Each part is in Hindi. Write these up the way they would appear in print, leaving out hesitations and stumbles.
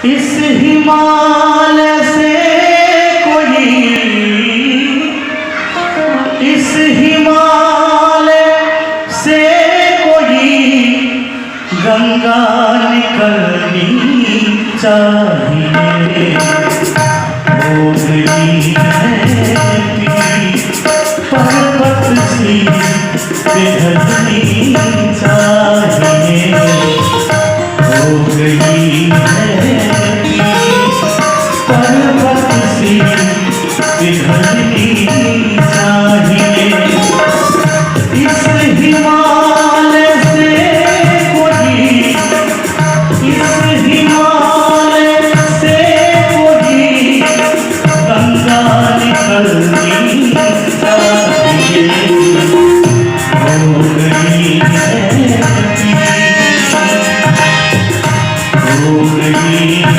इस हिमालय से कोई, इस हिमालय से कोई गंगा निकलनी चाहिए। हो गई है पर्वत सी पिघलनी चाहिए। हो गई है पर्वत सी पिघलनी चाहिए। इस हिमालय से कोई, इस हिमालय से कोई गंगा निकलनी चाहिए। हो गई है, हो गई है।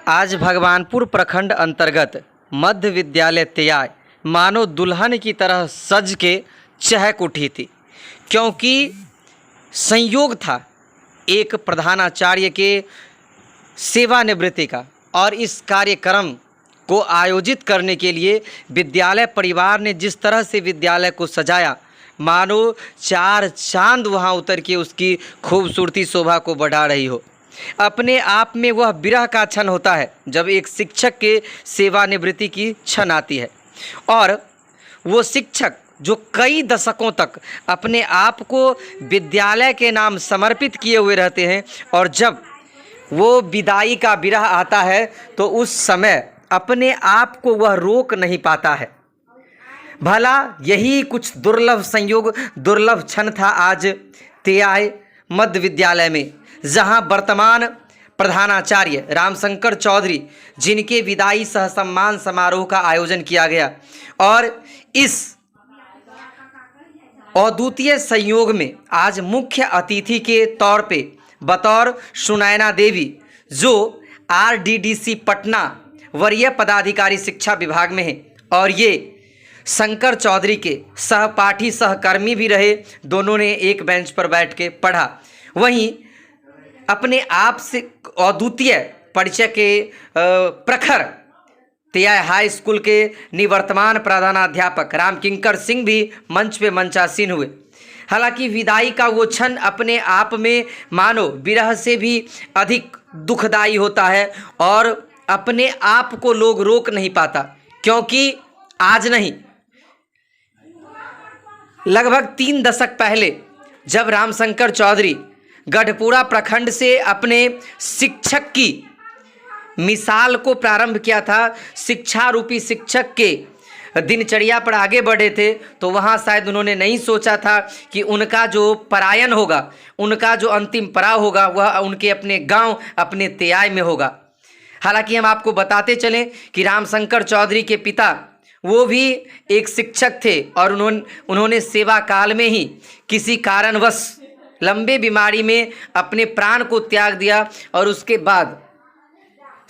आज भगवानपुर प्रखंड अंतर्गत मध्य विद्यालय त्याय मानो दुल्हन की तरह सज के चहक उठी थी, क्योंकि संयोग था एक प्रधानाचार्य के सेवानिवृत्ति का। और इस कार्यक्रम को आयोजित करने के लिए विद्यालय परिवार ने जिस तरह से विद्यालय को सजाया, मानो चार चांद वहां उतर के उसकी खूबसूरती शोभा को बढ़ा रही हो। अपने आप में वह विरह का क्षण होता है जब एक शिक्षक के सेवानिवृत्ति की क्षण आती है, और वो शिक्षक जो कई दशकों तक अपने आप को विद्यालय के नाम समर्पित किए हुए रहते हैं, और जब वो विदाई का विरह आता है तो उस समय अपने आप को वह रोक नहीं पाता है। भला यही कुछ दुर्लभ संयोग, दुर्लभ क्षण था आज त्याय मध्य विद्यालय में, जहां वर्तमान प्रधानाचार्य रामशंकर चौधरी, जिनके विदाई सह सम्मान समारोह का आयोजन किया गया। और इस अद्वितीय संयोग में आज मुख्य अतिथि के तौर पे बतौर सुनैना देवी, जो आरडीडीसी पटना वरीय पदाधिकारी शिक्षा विभाग में हैं, और ये शंकर चौधरी के सहपाठी सहकर्मी भी रहे। दोनों ने एक बेंच पर बैठ के पढ़ा। वहीं अपने आप से अद्वितीय परिचय के प्रखर त्याय हाई स्कूल के निवर्तमान प्रधानाध्यापक रामकिंकर सिंह भी मंच पे मंचासीन हुए। हालांकि विदाई का वो क्षण अपने आप में मानो विरह से भी अधिक दुखदायी होता है, और अपने आप को लोग रोक नहीं पाता, क्योंकि आज नहीं, लगभग 3 दशक पहले जब रामशंकर चौधरी गढ़पुरा प्रखंड से अपने शिक्षक की मिसाल को प्रारंभ किया था, शिक्षा रूपी शिक्षक के दिनचर्या पर आगे बढ़े थे, तो वहाँ शायद उन्होंने नहीं सोचा था कि उनका जो पलायन होगा, उनका जो अंतिम पड़ाव होगा, वह उनके अपने गांव, अपने त्याय में होगा। हालांकि हम आपको बताते चलें कि रामशंकर चौधरी के पिता वो भी एक शिक्षक थे, और उन्होंने सेवा काल में ही किसी कारणवश लंबे बीमारी में अपने प्राण को त्याग दिया, और उसके बाद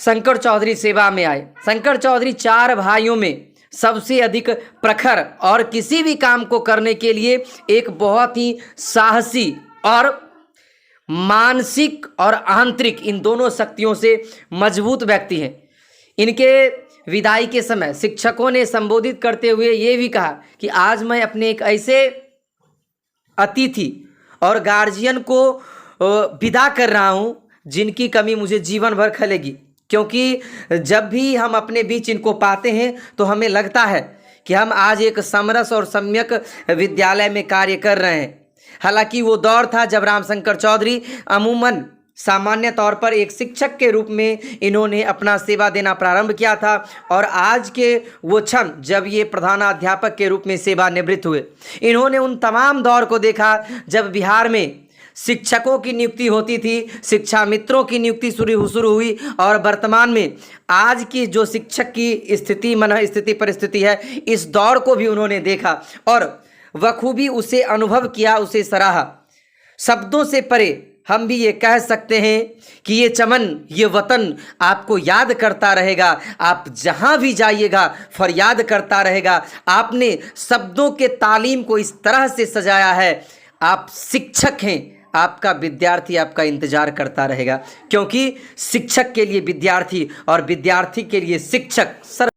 शंकर चौधरी सेवा में आए। शंकर चौधरी 4 भाइयों में सबसे अधिक प्रखर और किसी भी काम को करने के लिए एक बहुत ही साहसी और मानसिक और आंतरिक इन दोनों शक्तियों से मजबूत व्यक्ति हैं। इनके विदाई के समय शिक्षकों ने संबोधित करते हुए ये भी कहा कि आज मैं अपने एक ऐसे अतिथि और गार्जियन को विदा कर रहा हूँ जिनकी कमी मुझे जीवन भर खलेगी, क्योंकि जब भी हम अपने बीच इनको पाते हैं तो हमें लगता है कि हम आज एक समरस और सम्यक विद्यालय में कार्य कर रहे हैं। हालांकि वो दौर था जब रामशंकर चौधरी अमूमन सामान्य तौर पर एक शिक्षक के रूप में इन्होंने अपना सेवा देना प्रारंभ किया था, और आज के वो क्षण जब ये प्रधानाध्यापक के रूप में सेवानिवृत्त हुए। इन्होंने उन तमाम दौर को देखा जब बिहार में शिक्षकों की नियुक्ति होती थी, शिक्षा मित्रों की नियुक्ति शुरू हुई, और वर्तमान में आज की जो शिक्षक की स्थिति मन स्थिति परिस्थिति है, इस दौर को भी उन्होंने देखा और बखूबी उसे अनुभव किया, उसे सराहा। शब्दों से परे हम भी ये कह सकते हैं कि ये चमन, ये वतन आपको याद करता रहेगा। आप जहाँ भी जाइएगा फरियाद करता रहेगा। आपने शब्दों के तालीम को इस तरह से सजाया है, आप शिक्षक हैं, आपका विद्यार्थी आपका इंतजार करता रहेगा, क्योंकि शिक्षक के लिए विद्यार्थी और विद्यार्थी के लिए शिक्षक